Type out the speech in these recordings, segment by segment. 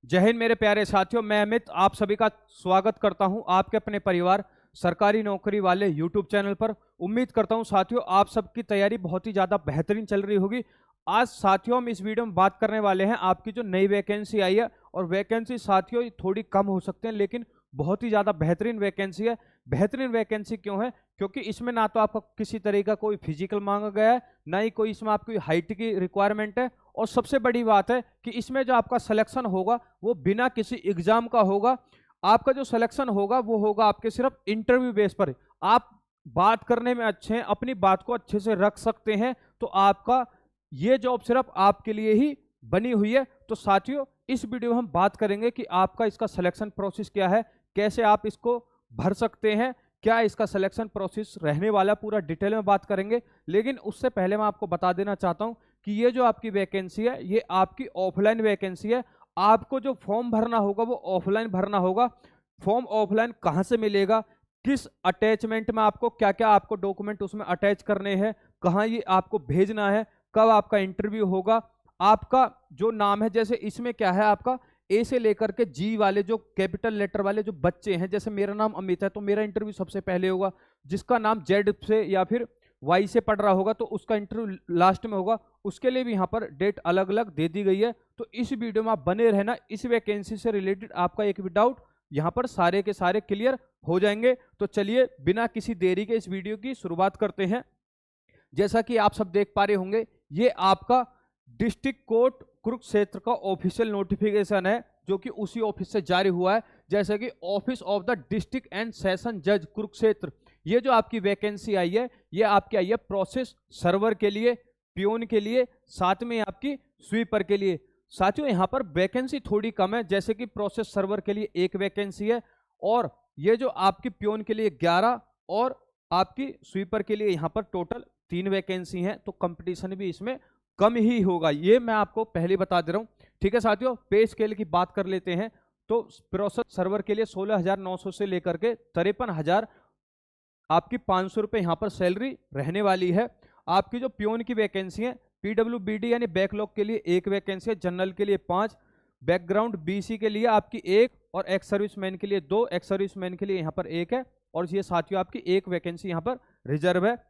जय हिंद मेरे प्यारे साथियों, मैं अमित आप सभी का स्वागत करता हूं आपके अपने परिवार सरकारी नौकरी वाले यूट्यूब चैनल पर। उम्मीद करता हूं साथियों आप सबकी तैयारी बहुत ही ज़्यादा बेहतरीन चल रही होगी। आज साथियों हम इस वीडियो में बात करने वाले हैं आपकी जो नई वैकेंसी आई है, और वैकेंसी साथियों ये थोड़ी कम हो सकते हैं लेकिन बहुत ही ज़्यादा बेहतरीन वैकेंसी है। बेहतरीन वैकेंसी क्यों है? क्योंकि इसमें ना तो आपका किसी तरीके का कोई फिजिकल मांगा गया है, ना ही कोई इसमें आपकी हाइट की रिक्वायरमेंट है, और सबसे बड़ी बात है कि इसमें जो आपका सिलेक्शन होगा वो बिना किसी एग्जाम का होगा। आपका जो सिलेक्शन होगा वो होगा आपके सिर्फ इंटरव्यू बेस पर। आप बात करने में अच्छे हैं, अपनी बात को अच्छे से रख सकते हैं, तो आपका ये जॉब सिर्फ आपके लिए ही बनी हुई है। तो साथियों इस वीडियो में हम बात करेंगे कि आपका इसका सिलेक्शन प्रोसेस क्या है, कैसे आप इसको भर सकते हैं, क्या इसका सिलेक्शन प्रोसेस रहने वाला, पूरा डिटेल में बात करेंगे। लेकिन उससे पहले मैं आपको बता देना चाहता हूं कि ये जो आपकी वैकेंसी है ये आपकी ऑफलाइन वैकेंसी है। आपको जो फॉर्म भरना होगा वो ऑफलाइन भरना होगा। फॉर्म ऑफलाइन कहां से मिलेगा, किस अटैचमेंट में आपको क्या क्या आपको डॉक्यूमेंट उसमें अटैच करने हैं, कहां ये आपको भेजना है, कब आपका इंटरव्यू होगा, आपका जो नाम है, जैसे इसमें क्या है आपका ए से लेकर के जी वाले जो कैपिटल लेटर वाले जो बच्चे हैं, जैसे मेरा नाम अमित है तो मेरा इंटरव्यू सबसे पहले होगा। जिसका नाम जेड से या फिर वाई से पढ़ रहा होगा तो उसका इंटरव्यू लास्ट में होगा। उसके लिए भी यहाँ पर डेट अलग अलग दे दी गई है। तो इस वीडियो में आप बने रहना, इस वैकेंसी से रिलेटेड आपका एक भी डाउट यहाँ पर सारे के सारे क्लियर हो जाएंगे। तो चलिए बिना किसी देरी के इस वीडियो की शुरुआत करते हैं। जैसा कि आप सब देख पा रहे होंगे ये आपका डिस्ट्रिक्ट कोर्ट कुरुक्षेत्र का ऑफिशियल नोटिफिकेशन है जो कि उसी ऑफिस से जारी हुआ है, जैसे कि office of the district and session जज कुरुक्षेत्र। ये जो आपकी वैकेंसी आई है ये आपकी आई है प्रोसेस सर्वर के लिए, पियोन के लिए, साथ में आपकी स्वीपर के लिए। साथियों यहाँ पर वैकेंसी थोड़ी कम है, जैसे कि प्रोसेस सर्वर के लिए एक वैकेंसी है, और ये जो आपकी पियोन के लिए 11 और आपकी स्वीपर के लिए यहाँ पर टोटल 3 वैकेंसी हैं। तो कंपटीशन भी इसमें कम ही होगा, ये मैं आपको पहले बता दे रहा हूँ। ठीक है साथियों, पे स्केल की बात कर लेते हैं तो प्रोसेस सर्वर के लिए 16,900 से लेकर के 53,000 आपकी 500 रुपये यहाँ पर सैलरी रहने वाली है। आपकी जो पियोन की वैकेंसी है, पीडब्ल्यूबीडी यानी बैकलॉग के लिए एक वैकेंसी है, जनरल के लिए 5, बैकग्राउंड बीसी के लिए आपकी 1, और एक्स सर्विसमैन के लिए 2, एक्स सर्विसमैन के लिए यहाँ पर 1 है, और ये साथियों आपकी एक वैकेंसी यहाँ पर रिजर्व है।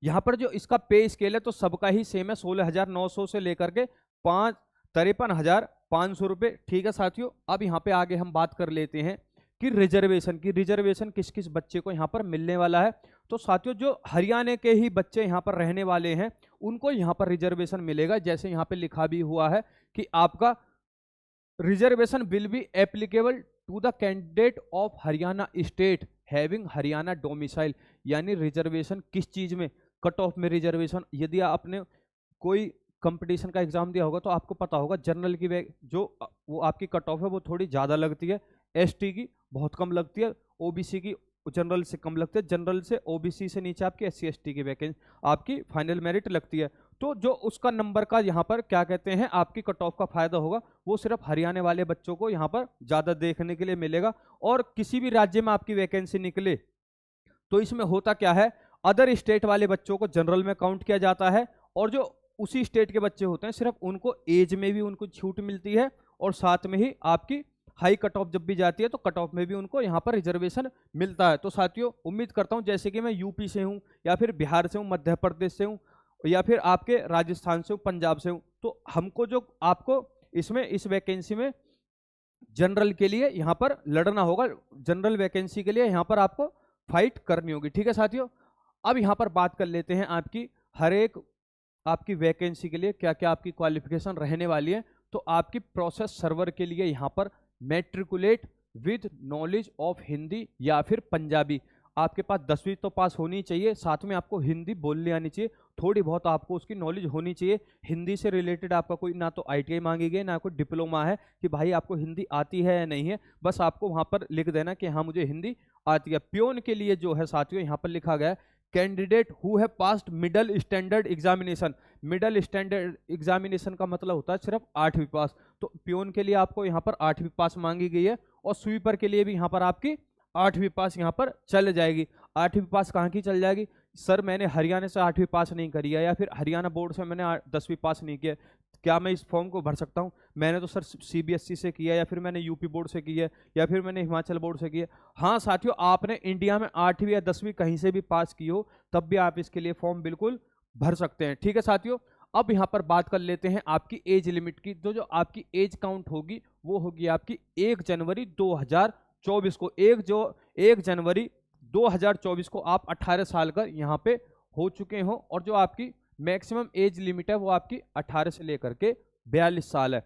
यहाँ पर जो इसका पे स्केल है तो सबका ही सेम है, 16,900 से लेकर के 53,500 रुपये। ठीक है साथियों, अब यहाँ पे आगे हम बात कर लेते हैं कि रिजर्वेशन किस किस बच्चे को यहाँ पर मिलने वाला है। तो साथियों जो हरियाणा के ही बच्चे यहाँ पर रहने वाले हैं उनको यहाँ पर रिजर्वेशन मिलेगा। जैसे यहाँ पे लिखा भी हुआ है कि आपका reservation will be applicable to the candidate of Haryana state having Haryana domicile. यानी रिजर्वेशन किस चीज में, कट ऑफ में रिजर्वेशन। यदि आपने कोई कंपटीशन का एग्जाम दिया होगा तो आपको पता होगा जनरल की जो वो आपकी कट ऑफ है वो थोड़ी ज़्यादा लगती है, एसटी की बहुत कम लगती है, ओबीसी की जनरल से कम लगती है, जनरल से ओबीसी से नीचे आपकी एससी एसटी की वैकेंसी आपकी फाइनल मेरिट लगती है। तो जो उसका नंबर का यहाँ पर क्या कहते हैं आपकी कट ऑफ का फायदा होगा वो सिर्फ हरियाणा वाले बच्चों को यहाँ पर ज़्यादा देखने के लिए मिलेगा। और किसी भी राज्य में आपकी वैकेंसी निकले तो इसमें होता क्या है, अदर स्टेट वाले बच्चों को जनरल में काउंट किया जाता है, और जो उसी स्टेट के बच्चे होते हैं सिर्फ उनको एज में भी उनको छूट मिलती है, और साथ में ही आपकी हाई कट ऑफ जब भी जाती है तो कट ऑफ में भी उनको यहाँ पर रिजर्वेशन मिलता है। तो साथियों उम्मीद करता हूँ जैसे कि मैं यूपी से हूँ या फिर बिहार से हूँ, मध्य प्रदेश से हूँ, या फिर आपके राजस्थान से हूँ, पंजाब से हूँ, तो हमको जो आपको इसमें इस वैकेंसी में जनरल के लिए यहाँ पर लड़ना होगा, जनरल वैकेंसी के लिए यहाँ पर आपको फाइट करनी होगी। ठीक है साथियों, अब यहाँ पर बात कर लेते हैं आपकी हर एक आपकी वैकेंसी के लिए क्या क्या आपकी क्वालिफिकेशन रहने वाली है। तो आपकी प्रोसेस सर्वर के लिए यहाँ पर matriculate with knowledge of Hindi या फिर पंजाबी, आपके पास 10वीं तो पास होनी चाहिए, साथ में आपको हिंदी बोलनी आनी चाहिए, थोड़ी बहुत आपको उसकी नॉलेज होनी चाहिए। हिंदी से रिलेटेड आपका कोई ना तो आईटीआई मांगी गई ना कोई डिप्लोमा है कि भाई आपको हिंदी आती है या नहीं है, बस आपको वहाँ पर लिख देना कि हाँ मुझे हिंदी आती है। पियोन के लिए जो है साथियों यहाँ पर लिखा गया है candidate who have passed middle standard examination. Middle standard examination का मतलब होता है सिर्फ 8वीं पास, तो पियोन के लिए आपको यहाँ पर 8वीं पास मांगी गई है, और स्वीपर के लिए भी यहाँ पर आपकी 8वीं पास यहाँ पर चल जाएगी। 8वीं पास कहाँ की चल जाएगी, सर मैंने हरियाणा से 8वीं पास नहीं करी है, या फिर हरियाणा बोर्ड से मैंने 10वीं पास नहीं किया, क्या मैं इस फॉर्म को भर सकता हूँ? मैंने तो सर सीबीएसई से किया, या फिर मैंने यूपी बोर्ड से किया, या फिर मैंने हिमाचल बोर्ड से किया। हाँ साथियों, आपने इंडिया में 8वीं या 10वीं कहीं से भी पास की हो तब भी आप इसके लिए फॉर्म बिल्कुल भर सकते हैं। ठीक है साथियों, अब यहाँ पर बात कर लेते हैं आपकी एज लिमिट की। जो आपकी एज काउंट होगी वो होगी आपकी 1 जनवरी 2024 को। 1 जनवरी 2024 को आप 18 साल का यहाँ पे हो चुके हो, और जो आपकी मैक्सिमम एज लिमिट है वो आपकी 18 से लेकर के 42 साल है।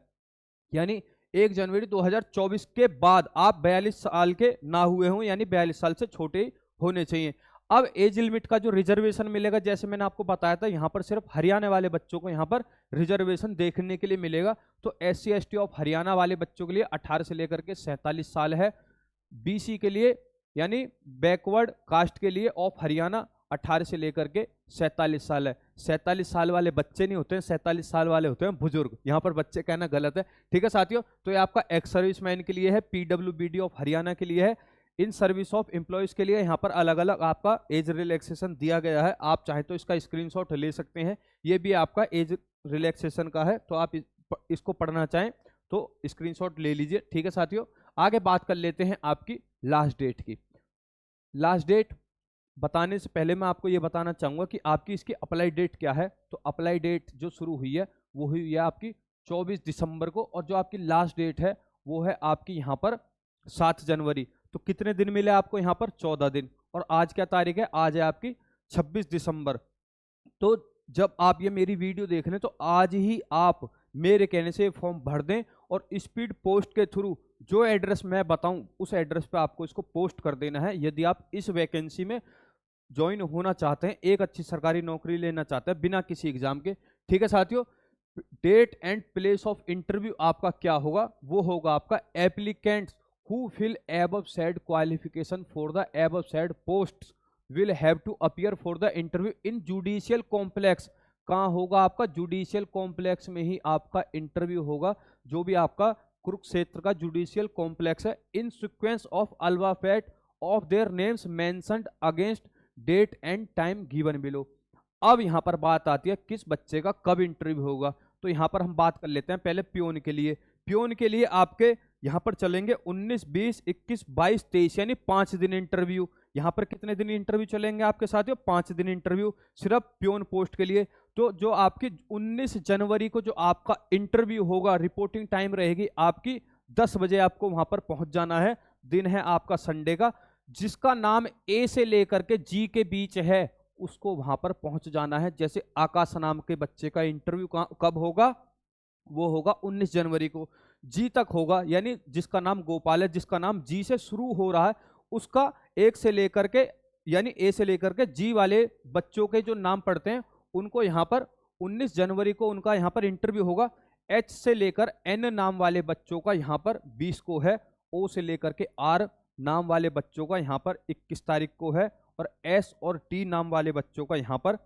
यानी 1 जनवरी 2024 के बाद आप 42 साल के ना हुए हों, यानी 42 साल से छोटे होने चाहिए। अब एज लिमिट का जो रिजर्वेशन मिलेगा, जैसे मैंने आपको बताया था, यहाँ पर सिर्फ हरियाणा वाले बच्चों को यहाँ पर रिजर्वेशन देखने के लिए मिलेगा। तो SC ST ऑफ हरियाणा वाले बच्चों के लिए 18 से लेकर के 47 साल है। BC के लिए यानी बैकवर्ड कास्ट के लिए ऑफ हरियाणा 18 से लेकर के 47 साल है। 47 साल वाले बच्चे नहीं होते हैं, 47 साल वाले होते हैं बुजुर्ग। यहाँ पर बच्चे कहना गलत है। ठीक है साथियों, तो ये आपका एक्स सर्विसमैन के लिए है, PWBD ऑफ हरियाणा के लिए है, इन सर्विस ऑफ एम्प्लॉयज के लिए यहाँ पर अलग अलग आपका एज रिलैक्सेशन दिया गया है। आप चाहे तो इसका स्क्रीनशॉट ले सकते हैं, ये भी आपका एज रिलैक्सेशन का है, तो आप इसको पढ़ना चाहें तो स्क्रीनशॉट ले लीजिए। ठीक है साथियों, आगे बात कर लेते हैं आपकी लास्ट डेट की। लास्ट डेट बताने से पहले मैं आपको ये बताना चाहूंगा कि आपकी इसकी अप्लाई डेट क्या है। तो अप्लाई डेट जो शुरू हुई है वो हुई है आपकी 24 दिसंबर को, और जो आपकी लास्ट डेट है वो है आपकी यहाँ पर 7 जनवरी। तो कितने दिन मिले आपको यहाँ पर? 14 दिन। और आज क्या तारीख है? आज है आपकी 26 दिसंबर। तो जब आप ये मेरी वीडियो देख रहे हैं तो आज ही आप मेरे कहने से फॉर्म भर दें, और स्पीड पोस्ट के थ्रू जो एड्रेस मैं बताऊं उस एड्रेस पे आपको इसको पोस्ट कर देना है, यदि आप इस वैकेंसी में ज्वाइन होना चाहते हैं, एक अच्छी सरकारी नौकरी लेना चाहते हैं बिना किसी एग्जाम के। ठीक है साथियों, date and place of interview आपका क्या होगा? वो होगा आपका applicants who fill above said qualification for the above said posts will have to appear for the interview in judicial complex. कहाँ होगा आपका? जुडिशियल कॉम्प्लेक्स में ही आपका इंटरव्यू होगा, जो भी आपका कुरुक्षेत्र का जुडिशियल कॉम्प्लेक्स है। In sequence of alphabet of their names mentioned against date and time given below. अब यहां पर बात आती है किस बच्चे का कब इंटरव्यू होगा। तो यहां पर हम बात कर लेते हैं पहले पियोन के लिए। पियोन के लिए आपके यहां पर चलेंगे 19, 20, 21, 22, 23 यानी 5 दिन इंटरव्यू। यहां पर कितने दिन इंटरव्यू चलेंगे आपके साथियों? 5 दिन इंटरव्यू सिर्फ पियोन पोस्ट के लिए। तो जो आपकी 19 जनवरी को जो आपका इंटरव्यू होगा, रिपोर्टिंग टाइम रहेगी आपकी 10 बजे, आपको वहां पर पहुंच जाना है। दिन है आपका संडे का। जिसका नाम ए से लेकर के जी के बीच है उसको वहां पर पहुंच जाना है। जैसे आकाश नाम के बच्चे का इंटरव्यू कब होगा? वो होगा 19 जनवरी को। जी तक होगा, यानी जिसका नाम गोपाल है, जिसका नाम जी से शुरू हो रहा है, उसका 1 से लेकर के यानी ए से लेकर के जी वाले बच्चों के जो नाम पढ़ते हैं उनको यहाँ पर 19 जनवरी को उनका यहाँ पर इंटरव्यू होगा। एच से लेकर एन नाम वाले बच्चों का यहाँ पर 20 को है। ओ से लेकर के आर नाम वाले बच्चों का यहाँ पर 21 तारीख को है, और एस और टी नाम वाले बच्चों का यहाँ पर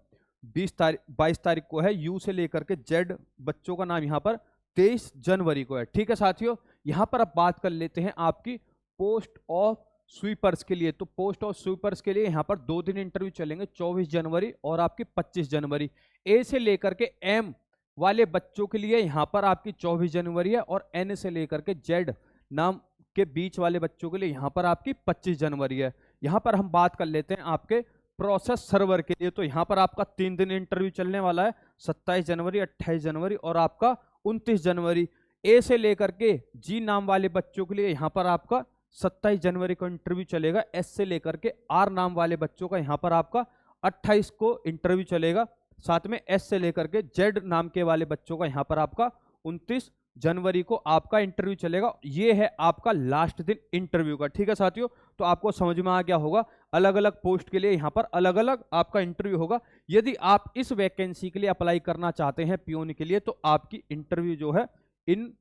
22 तारीख को है। यू से लेकर के जेड बच्चों का नाम यहाँ पर 23 जनवरी को है। ठीक है साथियों, यहाँ पर अब बात कर लेते हैं आपकी पोस्ट ऑफ स्वीपर्स के लिए। तो पोस्ट ऑफ स्वीपर्स के लिए यहाँ पर 2 दिन इंटरव्यू चलेंगे, 24 जनवरी और आपकी 25 जनवरी। ए से लेकर के एम वाले बच्चों के लिए यहाँ पर आपकी 24 जनवरी है, और एन से लेकर के जेड नाम के बीच वाले बच्चों के लिए यहाँ पर आपकी 25 जनवरी है। यहाँ पर हम बात कर लेते हैं आपके प्रोसेस सर्वर के लिए। तो यहाँ पर आपका 3 दिन इंटरव्यू चलने वाला है, 27 जनवरी, 28 जनवरी और आपका 29 जनवरी। ए से लेकर के जी नाम वाले बच्चों के लिए यहाँ पर आपका 27 जनवरी को इंटरव्यू चलेगा। एस से लेकर के आर नाम वाले बच्चों का यहाँ पर आपका 28 को इंटरव्यू चलेगा। साथ में एस से लेकर के जेड नाम के वाले बच्चों का यहाँ पर आपका 29 जनवरी को आपका इंटरव्यू चलेगा। ये है आपका लास्ट दिन इंटरव्यू का। ठीक है साथियों, तो आपको समझ में आ गया होगा, अलग अलग पोस्ट के लिए यहाँ पर अलग अलग आपका इंटरव्यू होगा। यदि आप इस वैकेंसी के लिए अप्लाई करना चाहते हैं पियोन के लिए, तो आपकी इंटरव्यू जो है इन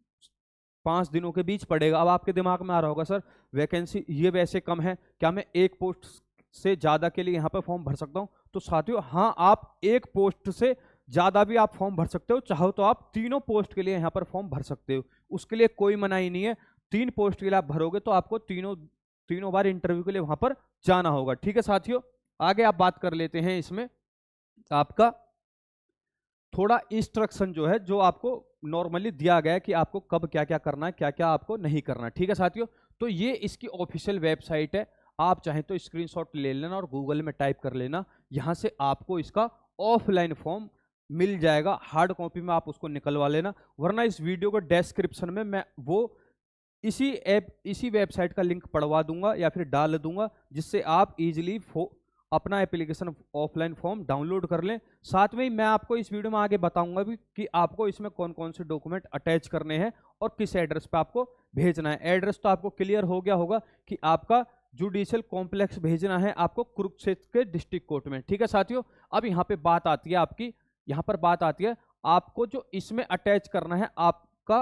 5 दिनों के बीच पड़ेगा। अब आपके दिमाग में आ रहा होगा सर वैकेंसी ये वैसे कम है, क्या मैं एक पोस्ट से ज्यादा के लिए यहाँ पर फॉर्म भर सकता हूँ? तो साथियों हाँ, आप एक पोस्ट से ज्यादा भी आप फॉर्म भर सकते हो। चाहो तो आप तीनों पोस्ट के लिए यहाँ पर फॉर्म भर सकते हो, उसके लिए कोई मनाही नहीं है। 3 पोस्ट के लिए आप भरोगे तो आपको तीनों बार इंटरव्यू के लिए वहां पर जाना होगा। ठीक है साथियों, आगे आप बात कर लेते हैं इसमें आपका थोड़ा इंस्ट्रक्शन जो है, जो आपको नॉर्मली दिया गया है कि आपको कब क्या क्या करना है, क्या क्या आपको नहीं करना है। ठीक है साथियों, तो ये इसकी ऑफिशियल वेबसाइट है। आप चाहें तो स्क्रीनशॉट ले लेना और गूगल में टाइप कर लेना, यहां से आपको इसका ऑफलाइन फॉर्म मिल जाएगा। हार्ड कॉपी में आप उसको निकलवा लेना, वरना इस वीडियो को डिस्क्रिप्शन में मैं वो इसी वेबसाइट का लिंक पढ़वा दूंगा या फिर डाल दूंगा, जिससे आप इजीली अपना एप्लीकेशन ऑफलाइन फॉर्म डाउनलोड कर लें। साथ में ही मैं आपको इस वीडियो में आगे बताऊंगा भी कि आपको इसमें कौन कौन से डॉक्यूमेंट अटैच करने हैं और किस एड्रेस पे आपको भेजना है। एड्रेस तो आपको क्लियर हो गया होगा कि आपका जुडिशियल कॉम्प्लेक्स भेजना है आपको कुरुक्षेत्र के डिस्ट्रिक्ट कोर्ट में। ठीक है साथियों, अब यहाँ पे बात आती है आपकी, यहाँ पर बात आती है आपको जो इसमें अटैच करना है, आपका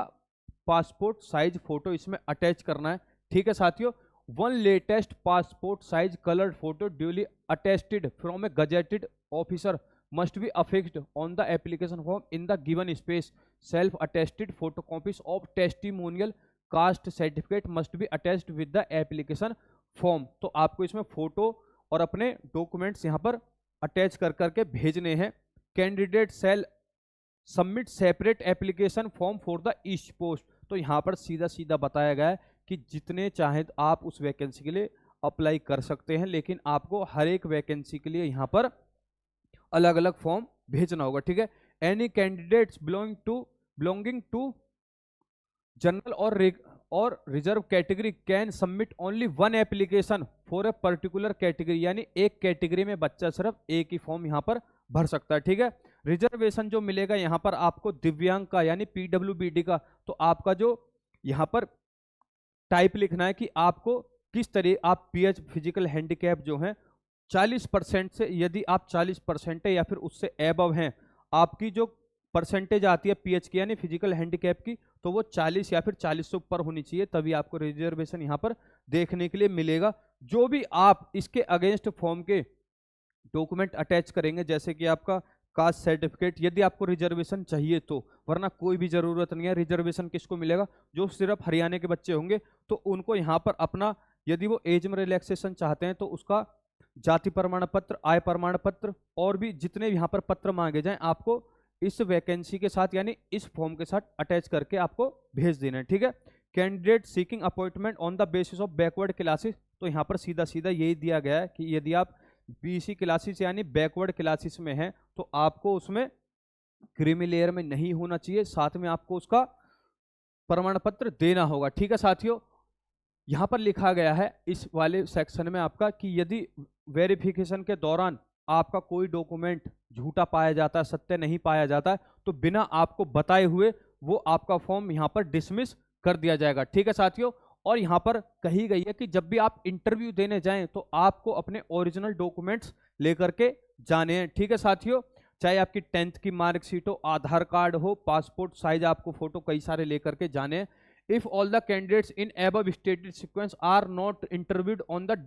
पासपोर्ट साइज फोटो इसमें अटैच करना है। ठीक है साथियों, one latest passport size coloured photo duly attested from A gazetted officer must be affixed on the application form in the given space. Self attested photocopies of testimonial caste certificate must be attached with the application form. तो आपको इसमें photo और अपने documents यहाँ पर attach कर करके भेजने हैं। Candidate shall submit separate application form for the each post. तो यहाँ पर सीधा सीधा बताया गया है कि जितने चाहे आप उस वैकेंसी के लिए अप्लाई कर सकते हैं, लेकिन आपको हर एक वैकेंसी के लिए यहाँ पर अलग अलग फॉर्म भेजना होगा। ठीक है, any candidates belonging to general और reserve category can submit only one application for a particular category, यानी एक कैटेगरी में बच्चा सिर्फ एक ही फॉर्म यहाँ पर भर सकता है। ठीक है, रिजर्वेशन जो मिलेगा यहाँ पर आपको दिव्यांग का यानी पीडब्ल्यूबीडी का, तो आपका जो यहाँ पर टाइप लिखना है कि आपको किस तरह आप पीएच फिजिकल हैंडीकैप जो है 40% से, यदि आप 40% है या फिर उससे एबव हैं, आपकी जो परसेंटेज आती है पीएच की यानी फिजिकल हैंडीकैप की, तो वो 40 या फिर 40 से ऊपर होनी चाहिए, तभी आपको रिजर्वेशन यहाँ पर देखने के लिए मिलेगा। जो भी आप इसके अगेंस्ट फॉर्म के डॉक्यूमेंट अटैच करेंगे, जैसे कि आपका कास्ट सर्टिफिकेट, यदि आपको रिजर्वेशन चाहिए तो, वरना कोई भी जरूरत नहीं है। रिजर्वेशन किसको मिलेगा? जो सिर्फ हरियाणा के बच्चे होंगे, तो उनको यहाँ पर अपना, यदि वो एज में रिलैक्सेशन चाहते हैं तो उसका जाति प्रमाण पत्र, आय प्रमाण पत्र और भी जितने यहाँ पर पत्र मांगे जाएं, आपको इस वैकेंसी के साथ यानी इस फॉर्म के साथ अटैच करके आपको भेज देना है। ठीक है, candidate seeking appointment on the basis of backward classes, तो यहाँ पर सीधा सीधा यही दिया गया है कि यदि आप बीसी क्लासेस यानी बैकवर्ड क्लासेस में हैं, तो आपको उसमें क्रीमी लेयर में नहीं होना चाहिए, साथ में आपको उसका प्रमाण पत्र देना होगा। ठीक है साथियों, यहाँ पर लिखा गया है इस वाले सेक्शन में आपका कि यदि वेरिफिकेशन के दौरान आपका कोई डॉक्यूमेंट झूठा पाया जाता है, सत्य नहीं पाया जाता है, तो बिना आपको बताए हुए वो आपका फॉर्म यहाँ पर डिसमिस कर दिया जाएगा। ठीक है साथियों, और यहाँ पर कही गई है कि जब भी आप इंटरव्यू देने जाएं तो आपको अपने ओरिजिनल डॉक्यूमेंट्स लेकर के जाने हैं। ठीक है साथियों, चाहे आपकी 10th की मार्कशीट हो, आधार कार्ड हो, पासपोर्ट साइज आपको फोटो कई सारे लेकर के जाने हैं। If all the candidates in above stated sequence are not interviewed on the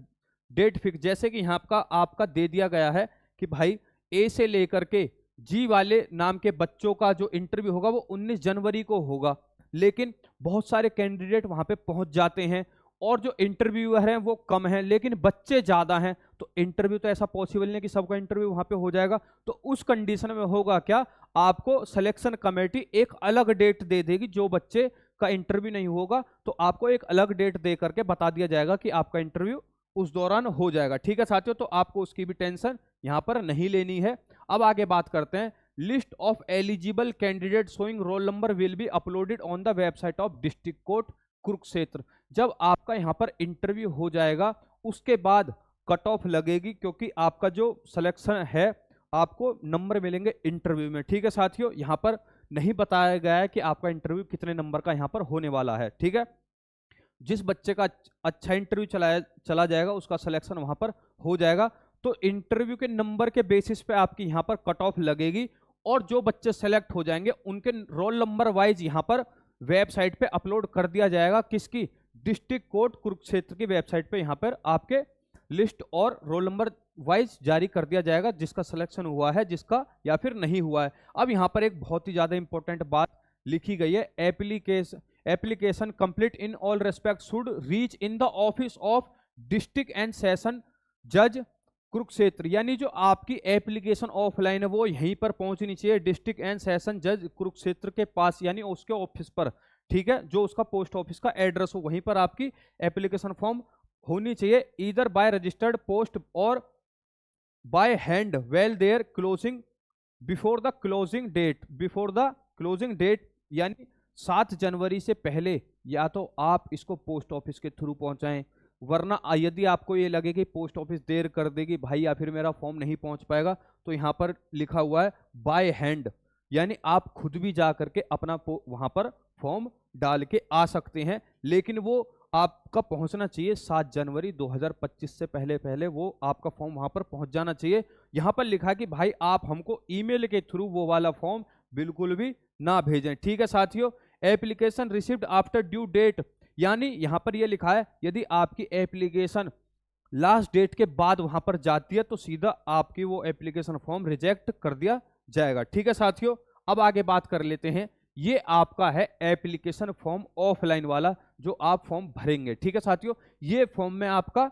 date fix, जैसे कि यहाँ का आपका दे दिया गया है कि भाई ए से लेकर के जी वाले नाम के बच्चों का जो इंटरव्यू होगा वो 19 जनवरी को होगा, लेकिन बहुत सारे कैंडिडेट वहां पे पहुंच जाते हैं और जो इंटरव्यूअर हैं वो कम हैं लेकिन बच्चे ज्यादा हैं, तो इंटरव्यू तो ऐसा पॉसिबल नहीं कि सबका इंटरव्यू वहां पे हो जाएगा। तो उस कंडीशन में होगा क्या, आपको सिलेक्शन कमेटी एक अलग डेट दे देगी, जो बच्चे का इंटरव्यू नहीं होगा तो आपको एक अलग डेट दे करके बता दिया जाएगा कि आपका इंटरव्यू उस दौरान हो जाएगा। ठीक है साथियों, तो आपको उसकी भी टेंशन यहां पर नहीं लेनी है। अब आगे बात करते हैं, list of eligible candidate showing roll number will be uploaded on the website of district court Kurukshetra. जब आपका यहां पर इंटरव्यू हो जाएगा उसके बाद कट ऑफ लगेगी, क्योंकि आपका जो सिलेक्शन है आपको नंबर मिलेंगे इंटरव्यू में। ठीक है साथियों, यहां पर नहीं बताया गया है कि आपका इंटरव्यू कितने नंबर का यहां पर होने वाला है। ठीक है, जिस बच्चे का अच्छा इंटरव्यू चला जाएगा उसका सिलेक्शन वहां पर हो जाएगा, तो इंटरव्यू के नंबर के बेसिस पे आपकी यहां पर कट ऑफ लगेगी और जो बच्चे सेलेक्ट हो जाएंगे उनके रोल नंबर वाइज यहां पर वेबसाइट पे अपलोड कर दिया जाएगा। किसकी? डिस्ट्रिक्ट कोर्ट कुरुक्षेत्र की वेबसाइट पे यहां पर आपके लिस्ट और रोल नंबर वाइज जारी कर दिया जाएगा, जिसका सिलेक्शन हुआ है, जिसका या फिर नहीं हुआ है। अब यहां पर एक बहुत ही ज्यादा इंपॉर्टेंट बात लिखी गई है, application complete in all respect should reach in the office of district and session जज कुरुक्षेत्र, यानी जो आपकी एप्लीकेशन ऑफलाइन है वो यहीं पर पहुंचनी चाहिए, डिस्ट्रिक्ट एंड सेशन जज कुरुक्षेत्र के पास, यानी उसके ऑफिस पर। ठीक है, जो उसका पोस्ट ऑफिस का एड्रेस हो वहीं पर आपकी एप्लीकेशन फॉर्म होनी चाहिए, ईदर बाय रजिस्टर्ड पोस्ट और by hand well their closing before the closing date, before the closing date, यानी 7 जनवरी से पहले या तो आप इसको पोस्ट ऑफिस के थ्रू पहुंचाएं, वरना यदि आपको ये लगे कि पोस्ट ऑफिस देर कर देगी भाई या फिर मेरा फॉर्म नहीं पहुंच पाएगा, तो यहाँ पर लिखा हुआ है बाय हैंड, यानी आप खुद भी जा करके अपना वहां पर फॉर्म डाल के आ सकते हैं, लेकिन वो आपका पहुंचना चाहिए 7 जनवरी 2025 से पहले पहले वो आपका फॉर्म वहां पर पहुंच जाना चाहिए। यहां पर लिखा है कि भाई आप हमको ईमेल के थ्रू वो वाला फॉर्म बिल्कुल भी ना भेजें। ठीक है साथियों, application received after due date, यानी यहां पर ये लिखा है यदि आपकी एप्लीकेशन लास्ट डेट के बाद वहां पर जाती है तो सीधा आपकी वो एप्लीकेशन फॉर्म रिजेक्ट कर दिया जाएगा। ठीक है साथियों, अब आगे बात कर लेते हैं, ये आपका है एप्लीकेशन फॉर्म ऑफलाइन वाला जो आप फॉर्म भरेंगे। ठीक है साथियों, ये फॉर्म मैं आपका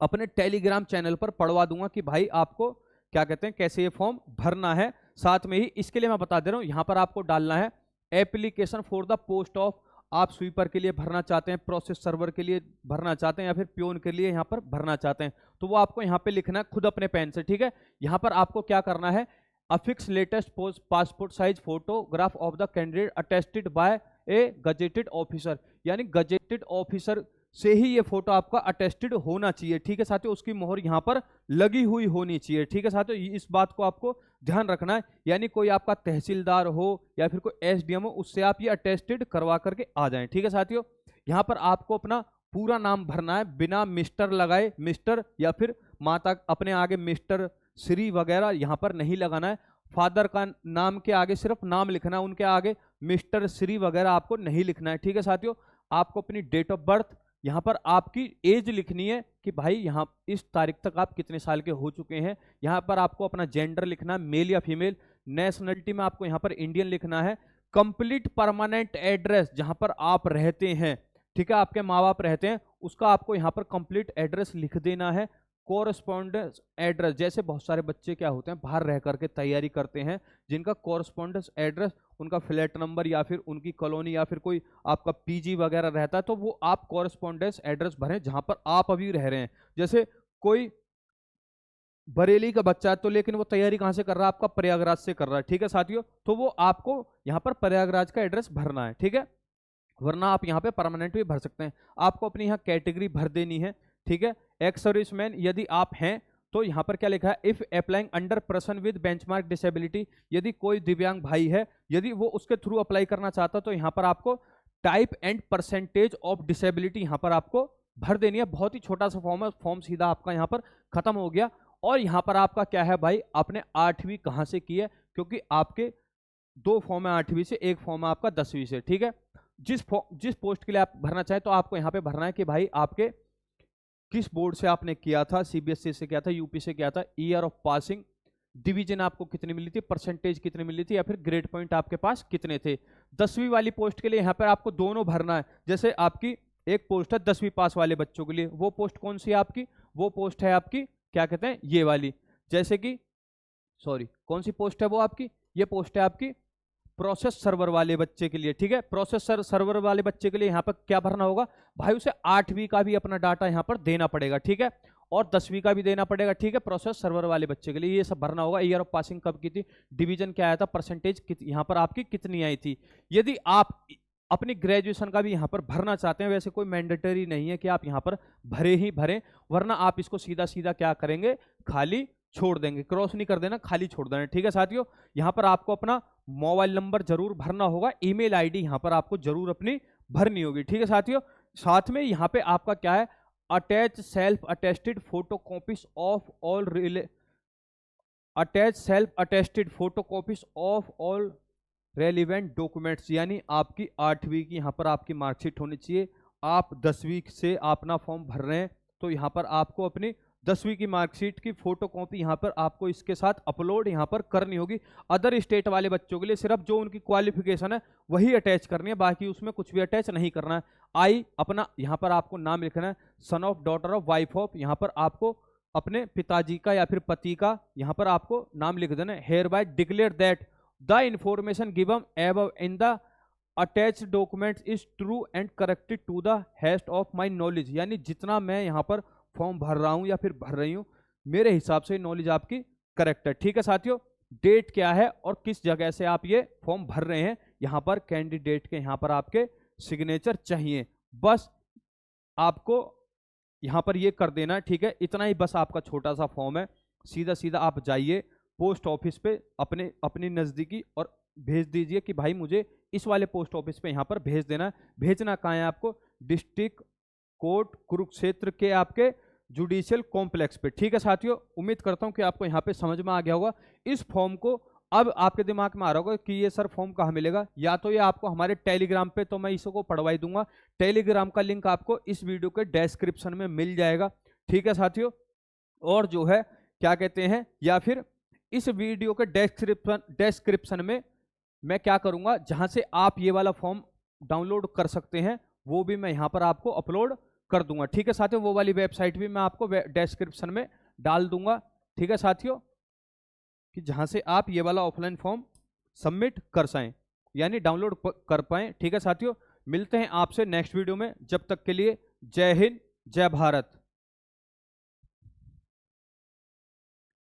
अपने टेलीग्राम चैनल पर पढ़वा दूंगा कि भाई आपको क्या कहते हैं कैसे ये फॉर्म भरना है। साथ में ही इसके लिए मैं बता दे रहा हूं, यहां पर आपको डालना है application for the post of, आप स्वीपर के लिए भरना चाहते हैं, प्रोसेस सर्वर के लिए भरना चाहते हैं या फिर प्योन के लिए यहां पर भरना चाहते हैं, तो वो आपको यहां पे लिखना है खुद अपने पेन से। ठीक है, यहां पर आपको क्या करना है, affix latest passport size photograph of the candidate attested bye A gazetted officer, यानी गजेटेड ऑफिसर से ही ये फोटो आपका अटेस्टेड होना चाहिए। ठीक है साथियों, उसकी मोहर यहाँ पर लगी हुई होनी चाहिए। ठीक है साथियों, इस बात को आपको ध्यान रखना है, यानी कोई आपका तहसीलदार हो या फिर कोई एसडीएम हो, उससे आप ये अटेस्टेड करवा करके आ जाएं। ठीक है साथियों, यहाँ पर आपको अपना पूरा नाम भरना है बिना मिस्टर लगाए, मिस्टर या फिर माता अपने आगे मिस्टर श्री वगैरह यहाँ पर नहीं लगाना है। फादर का नाम के आगे सिर्फ नाम लिखना है, उनके आगे मिस्टर श्री वगैरह आपको नहीं लिखना है। ठीक है साथियों, आपको अपनी डेट ऑफ बर्थ, यहाँ पर आपकी एज लिखनी है कि भाई यहाँ इस तारीख तक आप कितने साल के हो चुके हैं। यहाँ पर आपको अपना जेंडर लिखना है, मेल या फीमेल। नेशनलिटी में आपको यहाँ पर इंडियन लिखना है। कंप्लीट परमानेंट एड्रेस, जहाँ पर आप रहते हैं, ठीक है, आपके माँ बाप रहते हैं, उसका आपको यहाँ पर कंप्लीट एड्रेस लिख देना है। कोरस्पॉन्डेंस एड्रेस, जैसे बहुत सारे बच्चे क्या होते हैं बाहर रह करके तैयारी करते हैं, जिनका कोरस्पॉन्डेंस एड्रेस, उनका फ्लैट नंबर या फिर उनकी कॉलोनी या फिर कोई आपका पीजी वगैरह रहता है, तो वो आप कोरस्पॉन्डेंस एड्रेस भरें जहां पर आप अभी रह रहे हैं। जैसे कोई बरेली का बच्चा है तो लेकिन वो तैयारी कहाँ से कर रहा है, आपका प्रयागराज से कर रहा है। ठीक है साथियों, तो वो आपको यहाँ पर प्रयागराज का एड्रेस भरना है। ठीक है, वरना आप यहाँ पे परमानेंट भी भर सकते हैं। आपको अपनी यहाँ कैटेगरी भर देनी है। ठीक है, एक्स सर्विसमैन यदि आप हैं तो यहाँ पर क्या लिखा है, if applying under person with benchmark disability, यदि कोई दिव्यांग भाई है, यदि वो उसके थ्रू अप्लाई करना चाहता तो यहाँ पर आपको type and percentage of disability यहाँ पर आपको भर देनी है। बहुत ही छोटा सा फॉर्म है, फॉर्म सीधा आपका यहाँ पर खत्म हो गया। और यहाँ पर आपका क्या है भाई, आपने 8वीं कहाँ से की है, क्योंकि आपके 2 फॉर्म है 8वीं से, एक फॉर्म है आपका 10वीं से। ठीक है, जिस पोस्ट के लिए आप भरना चाहें तो आपको यहाँ पे भरना है कि भाई आपके किस बोर्ड से आपने किया था, सीबीएसई से किया था, यूपी से किया था, ईयर ऑफ पासिंग, डिवीजन आपको कितनी मिली थी, परसेंटेज कितनी मिली थी, या फिर ग्रेड पॉइंट आपके पास कितने थे। 10वीं वाली पोस्ट के लिए यहाँ पर आपको दोनों भरना है। जैसे आपकी एक पोस्ट है 10वीं पास वाले बच्चों के लिए, वो पोस्ट कौन सी है आपकी, वो पोस्ट है आपकी क्या कहते हैं ये वाली, जैसे कि सॉरी कौन सी पोस्ट है वो आपकी, ये पोस्ट है आपकी प्रोसेस सर्वर वाले बच्चे के लिए। ठीक है, प्रोसेस सर्वर वाले बच्चे के लिए यहाँ पर क्या भरना होगा भाई, उसे 8वीं का भी अपना डाटा यहाँ पर देना पड़ेगा। ठीक है, और 10वीं का भी देना पड़ेगा। ठीक है, प्रोसेस सर्वर वाले बच्चे के लिए ये सब भरना होगा। ईयर ऑफ पासिंग कब की थी, डिवीजन क्या आया था, परसेंटेज यहाँ पर आपकी कितनी आई थी। यदि आप अपनी ग्रेजुएशन का भी यहाँ पर भरना चाहते हैं, वैसे कोई मैंडेटरी नहीं है कि आप यहाँ पर भरे ही भरें, वरना आप इसको सीधा सीधा क्या करेंगे, खाली छोड़ देंगे, क्रॉस नहीं कर देना, खाली छोड़ देना। ठीक है साथियों, यहाँ पर आपको अपना मोबाइल नंबर जरूर भरना होगा, ईमेल आईडी यहाँ पर आपको जरूर अपनी भरनी होगी। ठीक है साथियों, साथ में यहाँ पे आपका क्या है, attach self attested photocopies of all attach self attested photocopies of all relevant documents, यानी आपकी 8वीं की यहाँ पर आपकी मार्कशीट होनी चाहिए। आप 10वीं से अपना फॉर्म भर रहे हैं तो यहाँ पर आपको अपनी 10वीं की मार्कशीट की फोटोकॉपी यहाँ पर आपको इसके साथ अपलोड यहाँ पर करनी होगी। अदर स्टेट वाले बच्चों के लिए सिर्फ जो उनकी क्वालिफिकेशन है वही अटैच करनी है, बाकी उसमें कुछ भी अटैच नहीं करना है। आई अपना यहाँ पर आपको नाम लिखना है, son of, daughter of, wife of, यहाँ पर आपको अपने पिताजी का या फिर पति का यहाँ पर आपको नाम लिख देना है। Hereby declare that the information given above in the attached document is true and corrected to the best of my knowledge, यानी जितना मैं यहाँ पर फॉर्म भर रहा हूँ या फिर भर रही हूँ मेरे हिसाब से नॉलेज आपकी करेक्ट है। ठीक है साथियों, डेट क्या है और किस जगह से आप ये फॉर्म भर रहे हैं, यहाँ पर कैंडिडेट के यहाँ पर आपके सिग्नेचर चाहिए, बस आपको यहाँ पर ये कर देना है। ठीक है, इतना ही बस आपका छोटा सा फॉर्म है। सीधा सीधा आप जाइए पोस्ट ऑफिस पे अपनी नज़दीकी और भेज दीजिए कि भाई मुझे इस वाले पोस्ट ऑफिस पे यहाँ पर भेज देना है। भेजना कहाँ है आपको? डिस्ट्रिक्ट कोर्ट कुरुक्षेत्र के आपके जुडिशियल कॉम्प्लेक्स पे। ठीक है साथियों, उम्मीद करता हूँ कि आपको यहाँ पे समझ में आ गया होगा। इस फॉर्म को अब आपके दिमाग में आ रहा होगा कि ये सर फॉर्म कहाँ मिलेगा, या तो ये आपको हमारे टेलीग्राम पे, तो मैं इसको पढ़वाई दूंगा। टेलीग्राम का लिंक आपको इस वीडियो के डिस्क्रिप्शन में मिल जाएगा। ठीक है साथियों, और जो है क्या कहते हैं, या फिर इस वीडियो के डिस्क्रिप्शन में मैं क्या करूंगा, जहां से आप ये वाला फॉर्म डाउनलोड कर सकते हैं वो भी मैं यहाँ पर आपको अपलोड कर दूंगा। ठीक है साथियों, वो वाली वेबसाइट भी मैं आपको डिस्क्रिप्शन में डाल दूंगा। ठीक है साथियों, कि जहां से आप ये वाला ऑफलाइन फॉर्म सबमिट कर सकें, यानी डाउनलोड कर पाएं। ठीक है साथियों, मिलते हैं आपसे नेक्स्ट वीडियो में। जब तक के लिए जय हिंद, जय भारत।